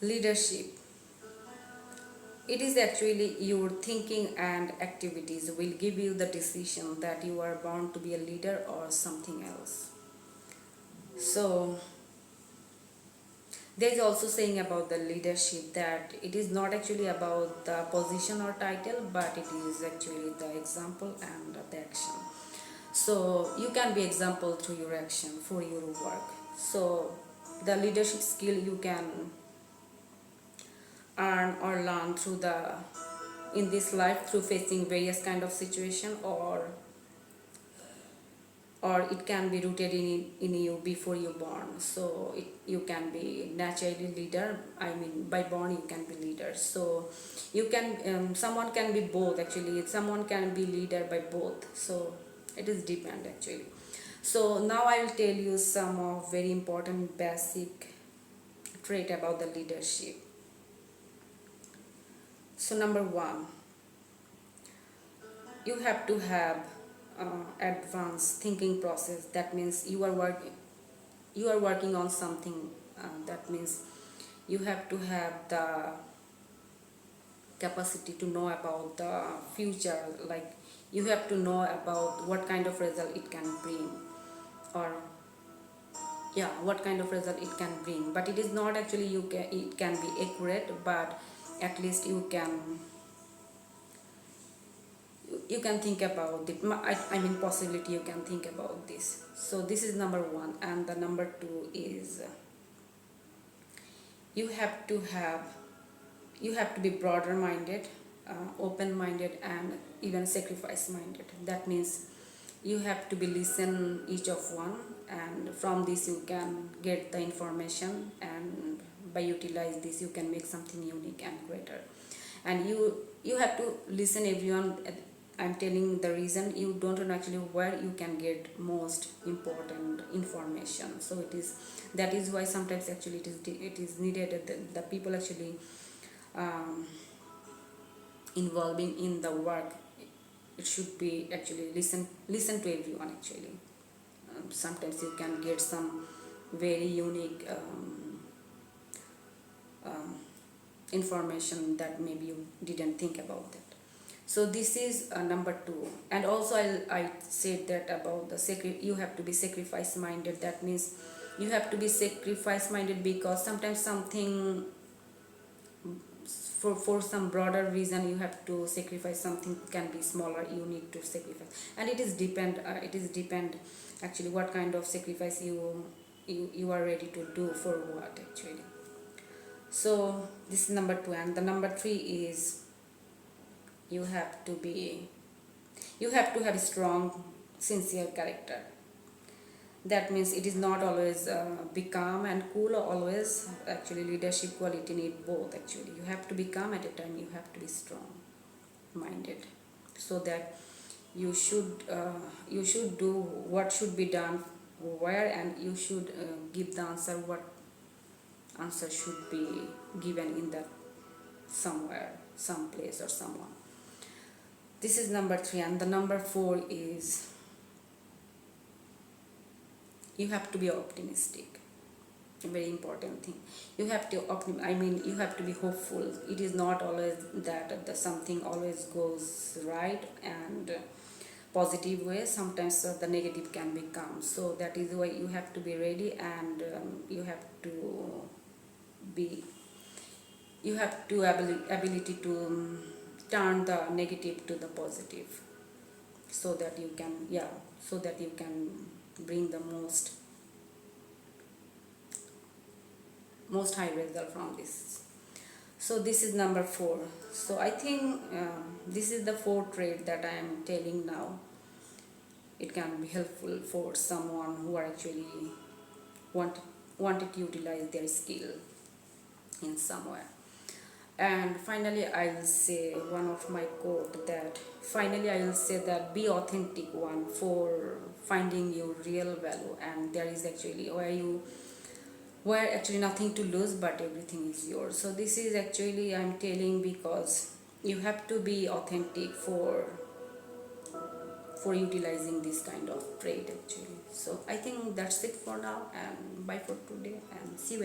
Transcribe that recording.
Leadership. It is actually your thinking and activities will give you the decision that you are born to be a leader or something else. So there is also saying about the leadership that it is not actually about the position or title, but it is actually the example and the action. So you can be example through your action for your work. So the leadership skill you can earn or learn through the in this life through facing various kind of situation, or it can be rooted in you before you born. So you can be naturally leader, I mean by born you can be leader. So you can someone can be both, actually someone can be leader by both. So it is depend actually. So now I will tell you some of very important basic trait about the leadership. So number one, you have to have advanced thinking process. That means you are working on something. That means you have to have the capacity to know about the future, like you have to know about what kind of result it can bring, or yeah, what kind of result it can bring. But it is not actually it can be accurate, but at least you can think about it. I mean possibility you can think about this. So this is number one. And the number two is you have to have you have to be broader minded, open minded, and even sacrifice minded. That means you have to be listen each of one, and from this you can get the information, and by utilize this you can make something unique and greater. And you have to listen everyone. I'm telling the reason you don't know actually where you can get most important information. So it is, that is why sometimes actually it is needed that the people actually um, involving in the work, it should be actually listen to everyone actually. Sometimes you can get some very unique um, information that maybe you didn't think about that. So this is number two. And also I said that about the you have to be sacrifice minded. That means you have to be sacrifice minded because sometimes something, for some broader reason you have to sacrifice something, can be smaller, you need to sacrifice. And it is depend actually what kind of sacrifice you are ready to do for what actually. So this is number two. And the number three is you have to be you have to have a strong sincere character. That means it is not always be calm and cool always. Actually leadership quality need both. Actually you have to be calm at a time, you have to be strong minded, so that you should do what should be done where, and you should give the answer what answer should be given in that somewhere, some place or someone. This is number three. And the number four is you have to be optimistic. A very important thing. You have to you have to be hopeful. It is not always that something always goes right and positive way. Sometimes the negative can become. So that is why you have to be ready, and you have to be you have to ability to turn the negative to the positive, so that you can, yeah, so that you can bring the most high result from this. So this is number four. So I think this is the four trait that I am telling now. It can be helpful for someone who are actually want, wanted to utilize their skill in somewhere. And finally I will say one of my quote, that finally I will say that be authentic one for finding your real value. And there is actually where actually nothing to lose but everything is yours. So this is actually I'm telling because you have to be authentic for utilizing this kind of trade actually. So I think that's it for now, and bye for today, and see you